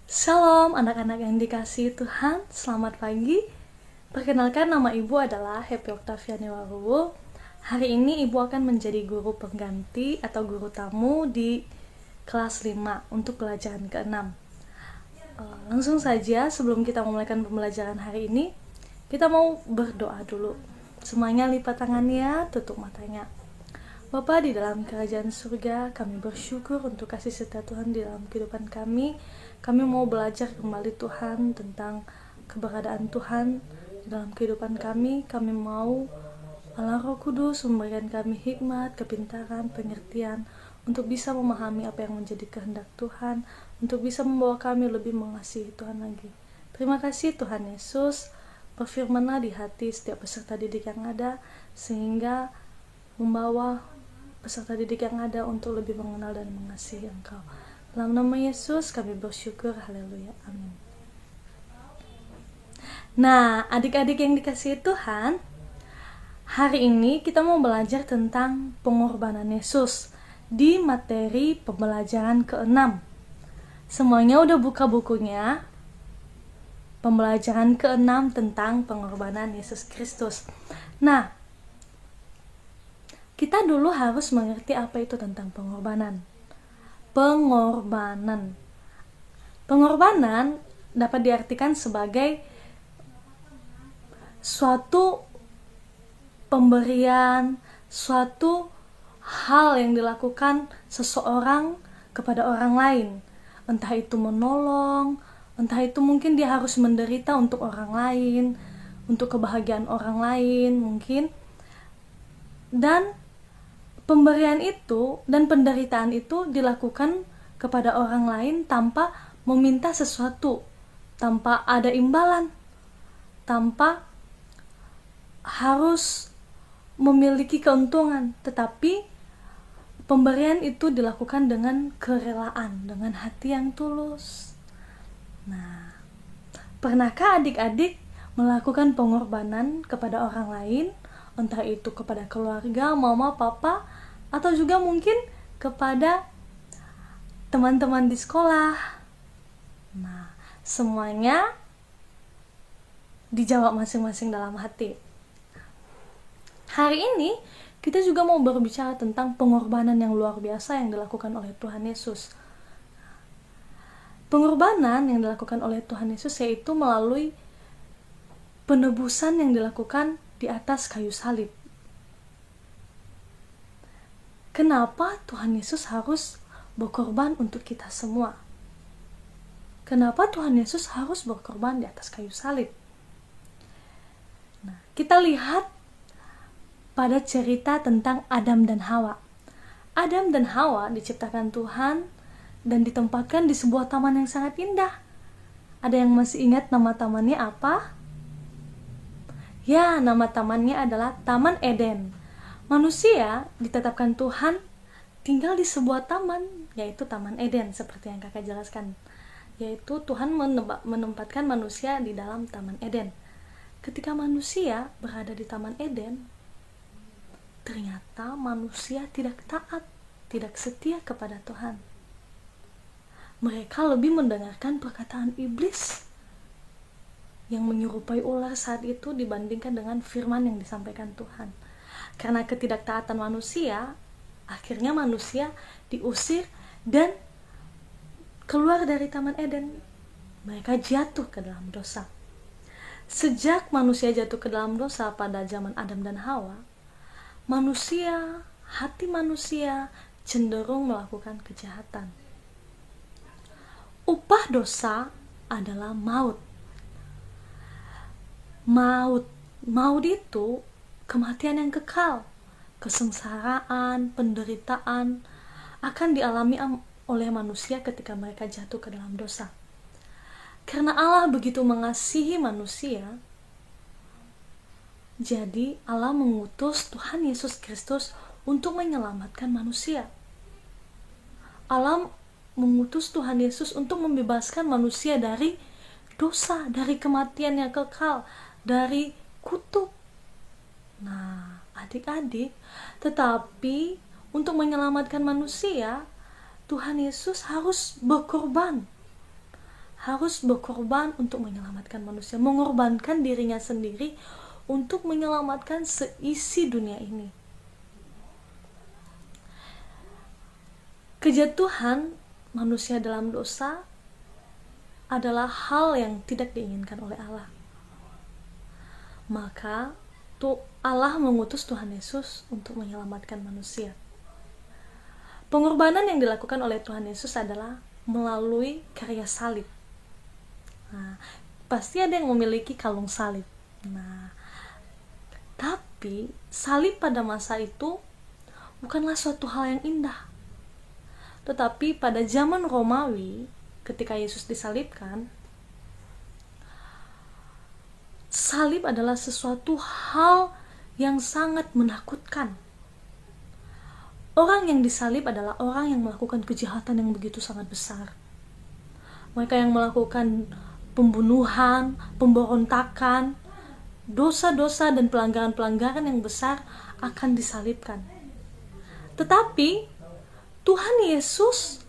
Shalom anak-anak yang dikasihi Tuhan, selamat pagi. Perkenalkan, nama Ibu adalah Happy Octaviani Waruwo. Hari ini Ibu akan menjadi guru pengganti atau guru tamu di kelas 5 untuk pelajaran ke-6. Langsung saja, sebelum kita memulai pembelajaran hari ini, kita mau berdoa dulu. Semuanya lipat tangannya, tutup matanya. Bapa di dalam kerajaan surga, kami bersyukur untuk kasih setia Tuhan di dalam kehidupan kami. Kami mau belajar kembali Tuhan tentang keberadaan Tuhan di dalam kehidupan kami. Kami mau Allah Roh Kudus memberikan kami hikmat, kepintaran, pengertian untuk bisa memahami apa yang menjadi kehendak Tuhan, untuk bisa membawa kami lebih mengasihi Tuhan lagi. Terima kasih Tuhan Yesus, berfirman-Lah di hati setiap peserta didik yang ada, sehingga membawa peserta didik yang ada untuk lebih mengenal dan mengasihi Engkau. Dalam nama Yesus kami bersyukur, haleluya, amin. Nah, adik-adik yang dikasihi Tuhan, hari ini kita mau belajar tentang pengorbanan Yesus di materi pembelajaran ke-6. Semuanya udah buka bukunya? Pembelajaran ke-6 tentang pengorbanan Yesus Kristus. Nah, kita dulu harus mengerti apa itu tentang pengorbanan. Pengorbanan dapat diartikan sebagai suatu pemberian, suatu hal yang dilakukan seseorang kepada orang lain. Entah itu menolong, entah itu mungkin dia harus menderita untuk orang lain, untuk kebahagiaan orang lain mungkin. Dan pemberian itu dan penderitaan itu dilakukan kepada orang lain tanpa meminta sesuatu, tanpa ada imbalan, tanpa harus memiliki keuntungan, tetapi pemberian itu dilakukan dengan kerelaan, dengan hati yang tulus. Nah, pernahkah adik-adik melakukan pengorbanan kepada orang lain? Entah itu kepada keluarga, mama, papa, atau juga mungkin kepada teman-teman di sekolah. Nah, semuanya dijawab masing-masing dalam hati. Hari ini kita juga mau berbicara tentang pengorbanan yang luar biasa yang dilakukan oleh Tuhan Yesus. Pengorbanan yang dilakukan oleh Tuhan Yesus yaitu melalui penebusan yang dilakukan di atas kayu salib. Kenapa Tuhan Yesus harus berkorban untuk kita semua? Kenapa Tuhan Yesus harus berkorban di atas kayu salib? Nah, kita lihat pada cerita tentang Adam dan Hawa. Adam dan Hawa diciptakan Tuhan dan ditempatkan di sebuah taman yang sangat indah. Ada yang masih ingat nama tamannya apa? Ya, nama tamannya adalah Taman Eden. Manusia ditetapkan Tuhan tinggal di sebuah taman, yaitu Taman Eden, seperti yang kakak jelaskan. Yaitu Tuhan menempatkan manusia di dalam Taman Eden. Ketika manusia berada di Taman Eden, ternyata manusia tidak taat, tidak setia kepada Tuhan. Mereka lebih mendengarkan perkataan iblis yang menyerupai ular saat itu dibandingkan dengan firman yang disampaikan Tuhan. Karena ketidaktaatan manusia, akhirnya manusia diusir dan keluar dari Taman Eden. Mereka jatuh ke dalam dosa. Sejak manusia jatuh ke dalam dosa pada zaman Adam dan Hawa, hati manusia cenderung melakukan kejahatan. Upah dosa adalah maut. Maut itu kematian yang kekal, kesengsaraan, penderitaan akan dialami oleh manusia ketika mereka jatuh ke dalam dosa. Karena Allah begitu mengasihi manusia, jadi Allah mengutus Tuhan Yesus Kristus untuk menyelamatkan manusia. Allah mengutus Tuhan Yesus untuk membebaskan manusia dari dosa, dari kematian yang kekal, dari kutuk. Nah, adik-adik, tetapi untuk menyelamatkan manusia, Tuhan Yesus harus berkorban, harus berkorban untuk menyelamatkan manusia, mengorbankan dirinya sendiri untuk menyelamatkan seisi dunia ini. Kejatuhan manusia dalam dosa adalah hal yang tidak diinginkan oleh Allah. Maka Allah mengutus Tuhan Yesus untuk menyelamatkan manusia. Pengorbanan yang dilakukan oleh Tuhan Yesus adalah melalui karya salib. Nah, pasti ada yang memiliki kalung salib. Nah, tapi salib pada masa itu bukanlah suatu hal yang indah. Tetapi pada zaman Romawi, ketika Yesus disalibkan, salib adalah sesuatu hal yang sangat menakutkan. Orang yang disalib adalah orang yang melakukan kejahatan yang begitu sangat besar. Mereka yang melakukan pembunuhan, pemberontakan, dosa-dosa dan pelanggaran-pelanggaran yang besar akan disalibkan. Tetapi Tuhan Yesus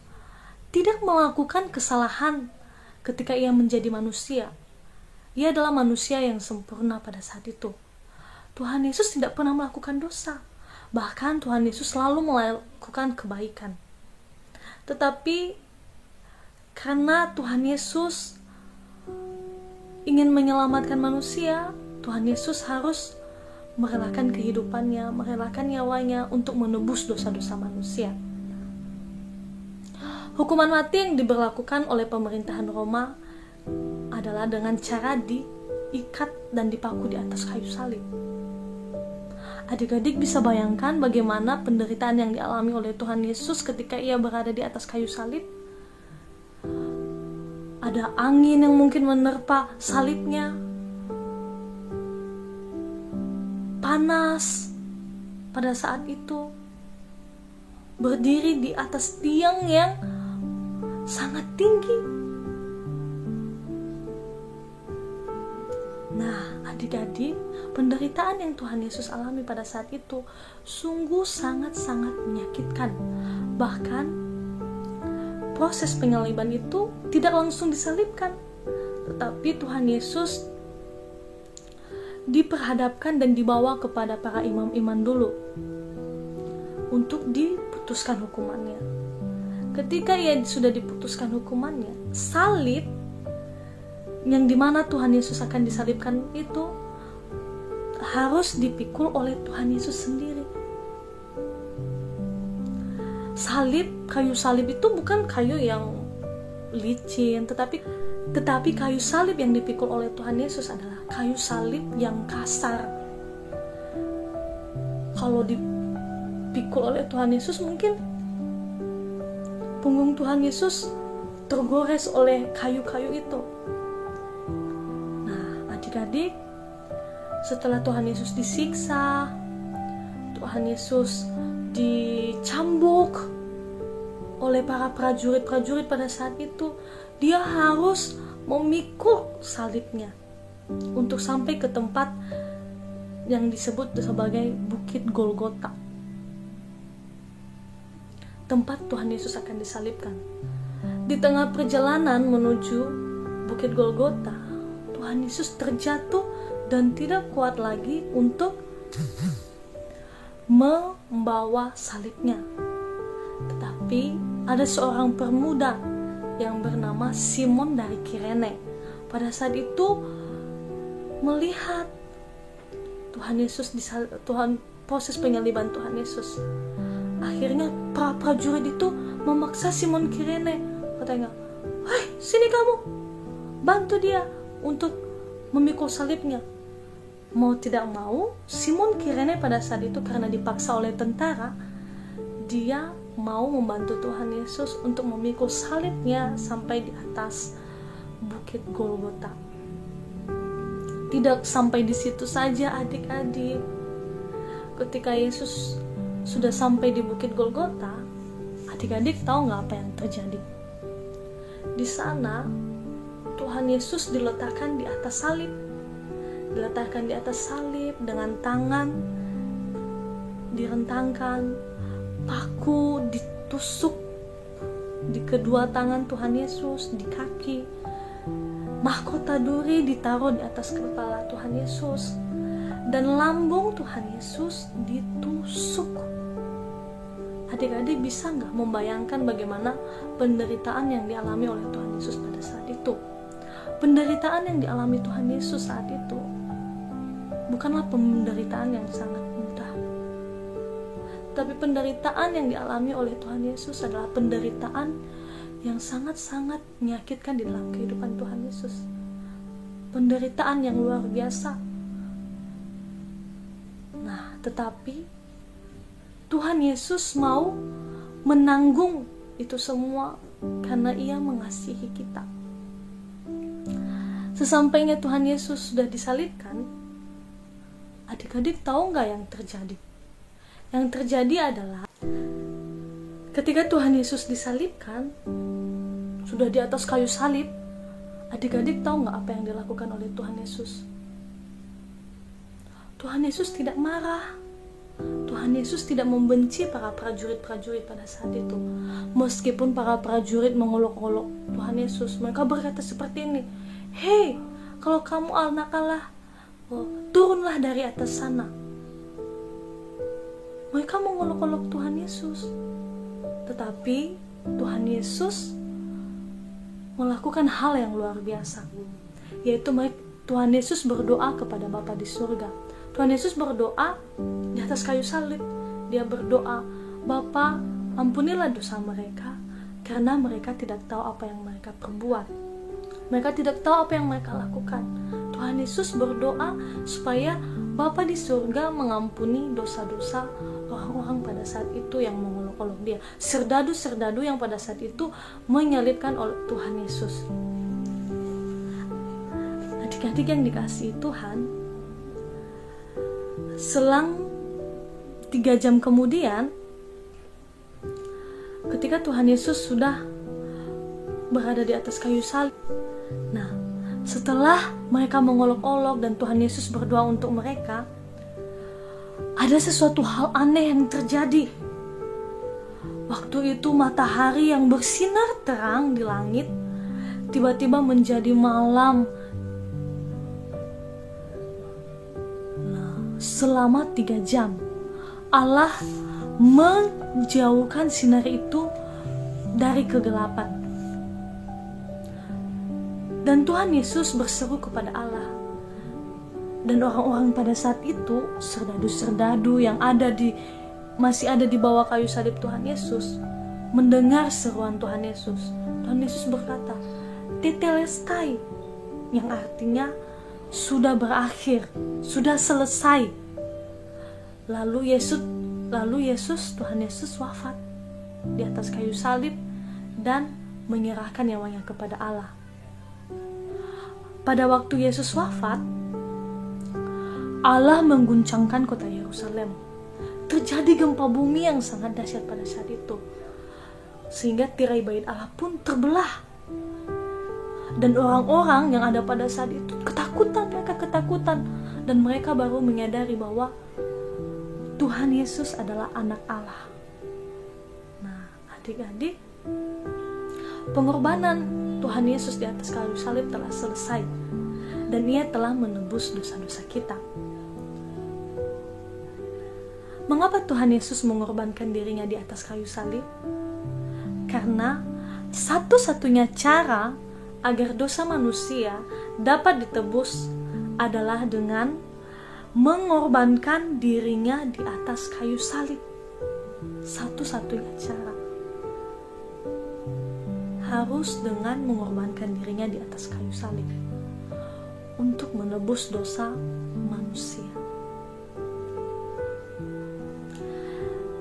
tidak melakukan kesalahan ketika ia menjadi manusia. Ia adalah manusia yang sempurna pada saat itu. Tuhan Yesus tidak pernah melakukan dosa. Bahkan Tuhan Yesus selalu melakukan kebaikan. Tetapi karena Tuhan Yesus ingin menyelamatkan manusia, Tuhan Yesus harus merelakan kehidupannya, merelakan nyawanya untuk menebus dosa-dosa manusia. Hukuman mati yang diberlakukan oleh pemerintahan Roma adalah dengan cara diikat dan dipaku di atas kayu salib. Adik-adik bisa bayangkan bagaimana penderitaan yang dialami oleh Tuhan Yesus ketika ia berada di atas kayu salib. Ada angin yang mungkin menerpa salibnya, panas pada saat itu, berdiri di atas tiang yang sangat tinggi. Nah, adik-adik, penderitaan yang Tuhan Yesus alami pada saat itu sungguh sangat-sangat menyakitkan. Bahkan proses penyaliban itu tidak langsung disalibkan, tetapi Tuhan Yesus diperhadapkan dan dibawa kepada para imam-imam dulu untuk diputuskan hukumannya. Ketika ia sudah diputuskan hukumannya, salib yang dimana Tuhan Yesus akan disalibkan itu harus dipikul oleh Tuhan Yesus sendiri. Kayu salib itu bukan kayu yang licin, tetapi kayu salib yang dipikul oleh Tuhan Yesus adalah kayu salib yang kasar. Kalau dipikul oleh Tuhan Yesus, mungkin punggung Tuhan Yesus tergores oleh kayu-kayu itu. Adik-adik, setelah Tuhan Yesus disiksa, Tuhan Yesus dicambuk oleh para prajurit-prajurit pada saat itu, dia harus memikul salibnya untuk sampai ke tempat yang disebut sebagai Bukit Golgota, tempat Tuhan Yesus akan disalibkan. Di tengah perjalanan menuju Bukit Golgota, Tuhan Yesus terjatuh dan tidak kuat lagi untuk membawa salibnya. Tetapi ada seorang pemuda yang bernama Simon dari Kirene. Pada saat itu melihat proses penyaliban Tuhan Yesus. Akhirnya para prajurit itu memaksa Simon Kirene. Katanya, "Hei, sini kamu, bantu dia untuk memikul salibnya." Mau tidak mau, Simon Kirene pada saat itu karena dipaksa oleh tentara, dia mau membantu Tuhan Yesus untuk memikul salibnya sampai di atas Bukit Golgota. Tidak sampai di situ saja, adik-adik. Ketika Yesus sudah sampai di Bukit Golgota, adik-adik tahu nggak apa yang terjadi? Di sana Tuhan Yesus diletakkan di atas salib. Diletakkan di atas salib dengan tangan direntangkan, paku ditusuk di kedua tangan Tuhan Yesus, di kaki, Mahkota duri ditaruh di atas kepala Tuhan Yesus, dan lambung Tuhan Yesus ditusuk. Adik-adik bisa nggak membayangkan bagaimana penderitaan yang dialami oleh Tuhan Yesus pada saat itu? Penderitaan yang dialami Tuhan Yesus saat itu bukanlah penderitaan yang sangat mudah, tapi penderitaan yang dialami oleh Tuhan Yesus adalah penderitaan yang sangat-sangat menyakitkan di dalam kehidupan Tuhan Yesus. Penderitaan yang luar biasa. Nah, tetapi Tuhan Yesus mau menanggung itu semua karena Ia mengasihi kita. Sesampainya Tuhan Yesus sudah disalibkan, adik-adik tahu nggak yang terjadi? Yang terjadi adalah ketika Tuhan Yesus disalibkan, sudah di atas kayu salib, adik-adik tahu nggak apa yang dilakukan oleh Tuhan Yesus? Tuhan Yesus tidak marah. Tuhan Yesus tidak membenci para prajurit-prajurit pada saat itu. Meskipun para prajurit mengolok-olok Tuhan Yesus, mereka berkata seperti ini, "Hei, kalau kamu anak Allah, turunlah dari atas sana." Mereka mengolok-olok Tuhan Yesus. Tetapi Tuhan Yesus melakukan hal yang luar biasa, yaitu Tuhan Yesus berdoa kepada Bapa di surga. Tuhan Yesus berdoa di atas kayu salib. Dia berdoa, "Bapa, ampunilah dosa mereka, karena mereka tidak tahu apa yang mereka perbuat." Mereka tidak tahu apa yang mereka lakukan. Tuhan Yesus berdoa supaya Bapa di surga mengampuni dosa-dosa orang-orang pada saat itu yang mengolok-olok Dia, serdadu-serdadu yang pada saat itu menyalibkan oleh Tuhan Yesus. Adik-adik yang dikasihi Tuhan, selang 3 jam kemudian, ketika Tuhan Yesus sudah berada di atas kayu salib, nah, setelah mereka mengolok-olok dan Tuhan Yesus berdoa untuk mereka, ada sesuatu hal aneh yang terjadi. Waktu itu matahari yang bersinar terang di langit tiba-tiba menjadi malam. Nah, selama 3 jam Allah menjauhkan sinar itu dari kegelapan. Dan Tuhan Yesus berseru kepada Allah. Dan orang-orang pada saat itu, serdadu-serdadu yang masih ada di bawah kayu salib Tuhan Yesus, mendengar seruan Tuhan Yesus. Tuhan Yesus berkata, "Tetelestai," yang artinya sudah berakhir, sudah selesai. Lalu Tuhan Yesus wafat di atas kayu salib dan menyerahkan nyawanya kepada Allah. Pada waktu Yesus wafat, Allah mengguncangkan kota Yerusalem. Terjadi gempa bumi yang sangat dahsyat pada saat itu, sehingga tirai bait Allah pun terbelah. Dan orang-orang yang ada pada saat itu mereka ketakutan, dan mereka baru menyadari bahwa Tuhan Yesus adalah anak Allah. Nah, adik-adik, pengorbanan Tuhan Yesus di atas kayu salib telah selesai, dan Ia telah menebus dosa-dosa kita. Mengapa Tuhan Yesus mengorbankan dirinya di atas kayu salib? Karena satu-satunya cara agar dosa manusia dapat ditebus adalah dengan mengorbankan dirinya di atas kayu salib. Satu-satunya cara harus dengan mengorbankan dirinya di atas kayu salib untuk menebus dosa manusia.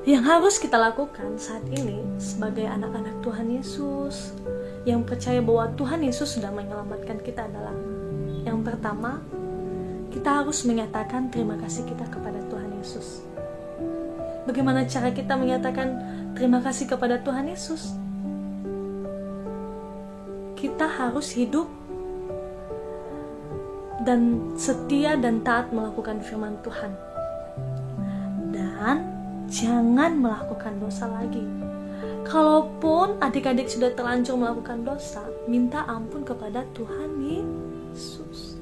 Yang harus kita lakukan saat ini sebagai anak-anak Tuhan Yesus yang percaya bahwa Tuhan Yesus sudah menyelamatkan kita adalah, yang pertama, kita harus menyatakan terima kasih kita kepada Tuhan Yesus. Bagaimana cara kita menyatakan terima kasih kepada Tuhan Yesus? Kita harus hidup dan setia dan taat melakukan firman Tuhan, dan jangan melakukan dosa lagi. Kalaupun adik-adik sudah terlanjur melakukan dosa, minta ampun kepada Tuhan Yesus.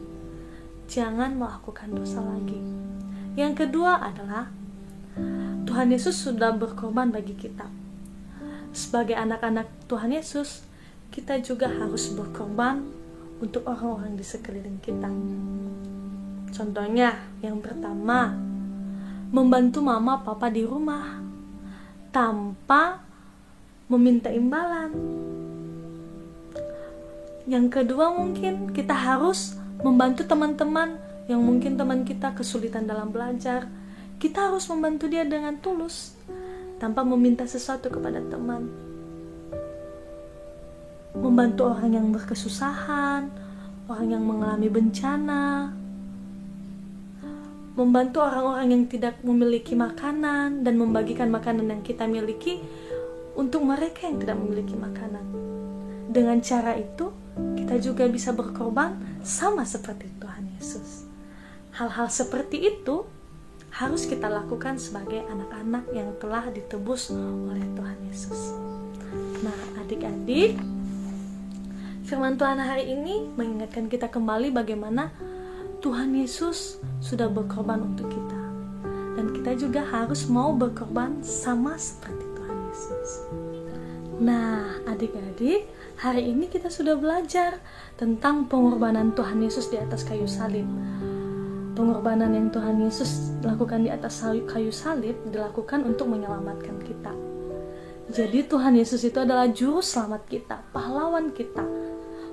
Jangan melakukan dosa lagi. Yang kedua adalah Tuhan Yesus sudah berkorban bagi kita. Sebagai anak-anak Tuhan Yesus, kita juga harus berkorban untuk orang-orang di sekeliling kita. Contohnya, yang pertama, membantu mama papa di rumah tanpa meminta imbalan. Yang kedua, mungkin kita harus membantu teman-teman yang mungkin teman kita kesulitan dalam belajar. Kita harus membantu dia dengan tulus tanpa meminta sesuatu kepada teman. Membantu orang yang berkesusahan, orang yang mengalami bencana, membantu orang-orang yang tidak memiliki makanan dan membagikan makanan yang kita miliki untuk mereka yang tidak memiliki makanan. Dengan cara itu, kita juga bisa berkorban sama seperti Tuhan Yesus. Hal-hal seperti itu harus kita lakukan sebagai anak-anak yang telah ditebus oleh Tuhan Yesus. Nah, adik-adik, firman Tuhan hari ini mengingatkan kita kembali bagaimana Tuhan Yesus sudah berkorban untuk kita. Dan kita juga harus mau berkorban sama seperti Tuhan Yesus. Nah, adik-adik, hari ini kita sudah belajar tentang pengorbanan Tuhan Yesus di atas kayu salib. Pengorbanan yang Tuhan Yesus lakukan di atas kayu salib dilakukan untuk menyelamatkan kita. Jadi Tuhan Yesus itu adalah juru selamat kita, pahlawan kita.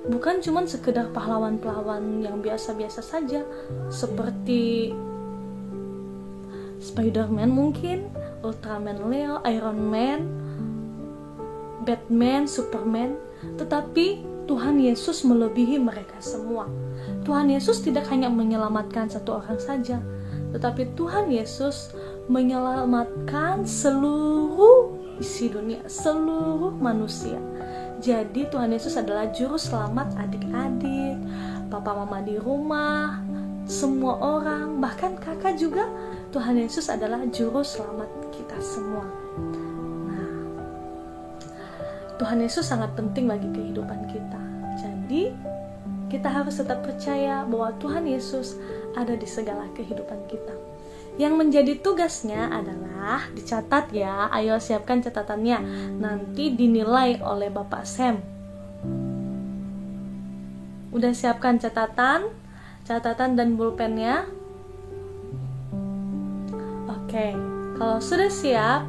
Bukan cuma sekedar pahlawan-pahlawan yang biasa-biasa saja, seperti Spider-Man mungkin, Ultraman Leo, Iron Man, Batman, Superman. Tetapi Tuhan Yesus melebihi mereka semua. Tuhan Yesus tidak hanya menyelamatkan satu orang saja, tetapi Tuhan Yesus menyelamatkan seluruh isi dunia, seluruh manusia. Jadi Tuhan Yesus adalah juru selamat adik-adik, papa mama di rumah, semua orang, bahkan kakak juga. Tuhan Yesus adalah juru selamat kita semua. Nah, Tuhan Yesus sangat penting bagi kehidupan kita. Jadi kita harus tetap percaya bahwa Tuhan Yesus ada di segala kehidupan kita. Yang menjadi tugasnya adalah dicatat ya. Ayo siapkan catatannya. Nanti dinilai oleh Bapak Sam. Udah siapkan catatan dan pulpennya? Oke, kalau sudah siap,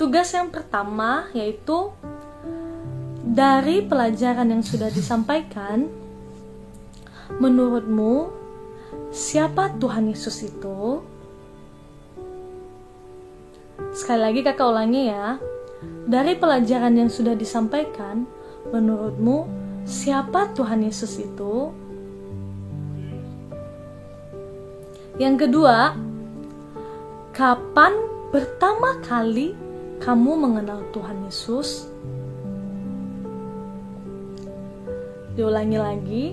tugas yang pertama yaitu dari pelajaran yang sudah disampaikan, menurutmu siapa Tuhan Yesus itu? Sekali lagi kakak ulangi ya. Dari pelajaran yang sudah disampaikan, menurutmu siapa Tuhan Yesus itu? Yang kedua, kapan pertama kali kamu mengenal Tuhan Yesus? Diulangi lagi.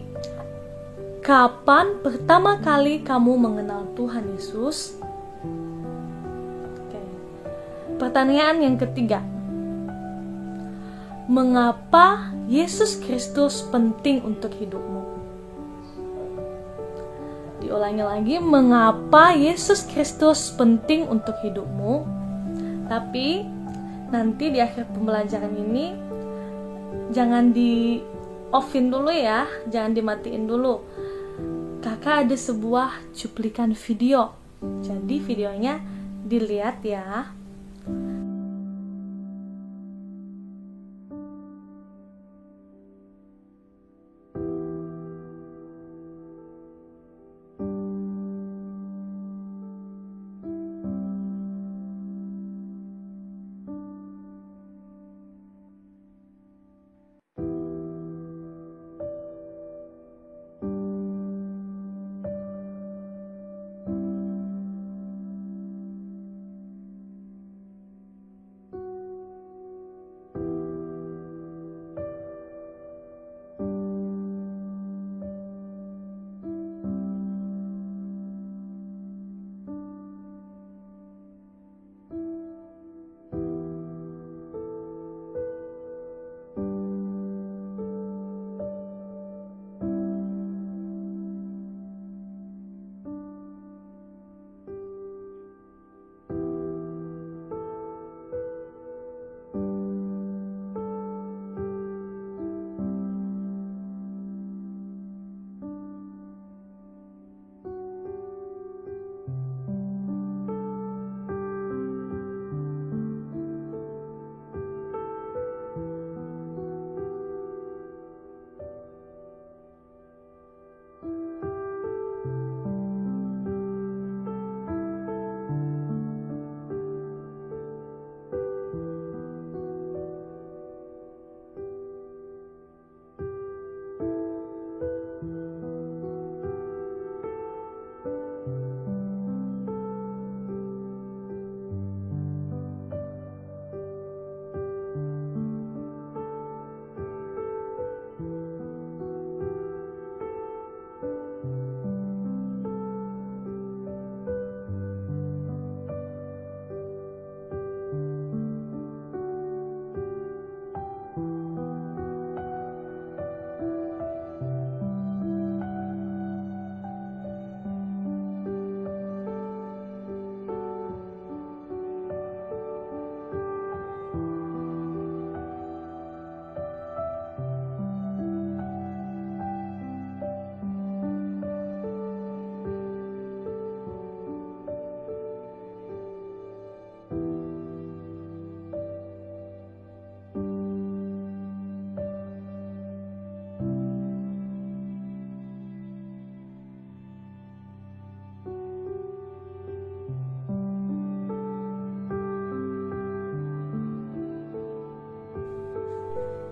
Kapan pertama kali kamu mengenal Tuhan Yesus? Oke. Pertanyaan yang ketiga. Mengapa Yesus Kristus penting untuk hidupmu? Diulangi lagi. Mengapa Yesus Kristus penting untuk hidupmu? Tapi nanti di akhir pembelajaran ini jangan di offin dulu ya, jangan dimatiin dulu. Kakak ada sebuah cuplikan video, jadi videonya dilihat ya.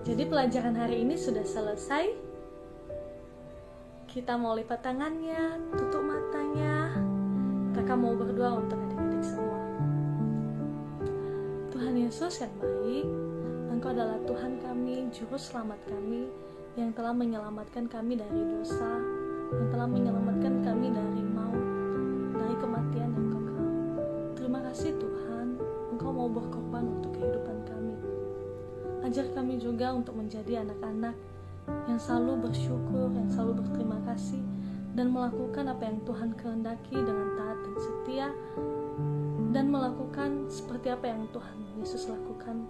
Jadi pelajaran hari ini sudah selesai. Kita mau lipat tangannya, tutup matanya. Kakak mau berdoa untuk adik-adik semua. Tuhan Yesus yang baik, Engkau adalah Tuhan kami, Juru Selamat kami, yang telah menyelamatkan kami dari dosa, yang telah menyelamatkan kami dari maut, dari kematian yang kekal. Terima kasih Tuhan, Engkau mau berkorban untuk kehidupan kami. Ajar kami juga untuk menjadi anak-anak yang selalu bersyukur, yang selalu berterima kasih, dan melakukan apa yang Tuhan kehendaki dengan taat dan setia, dan melakukan seperti apa yang Tuhan Yesus lakukan,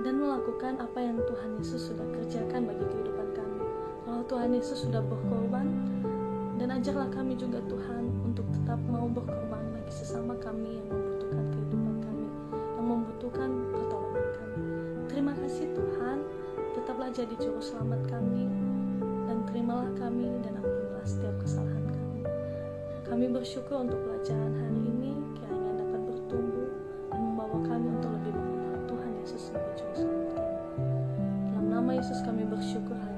dan melakukan apa yang Tuhan Yesus sudah kerjakan bagi kehidupan kami. Kalau Tuhan Yesus sudah berkorban, dan ajarlah kami juga Tuhan untuk tetap mau berkorban bagi sesama kami yang membutuhkan kehidupan kami, yang membutuhkan pertolongan kami. Terima kasih Tuhan, tetaplah jadi juru selamat kami, dan terimalah kami dan ampunilah setiap kesalahan kami. Kami bersyukur untuk pelajaran hari ini, kiranya dapat bertumbuh dan membawa kami untuk lebih mengenal Tuhan Yesus sebagai juru selamat kami. Dalam nama Yesus kami bersyukur.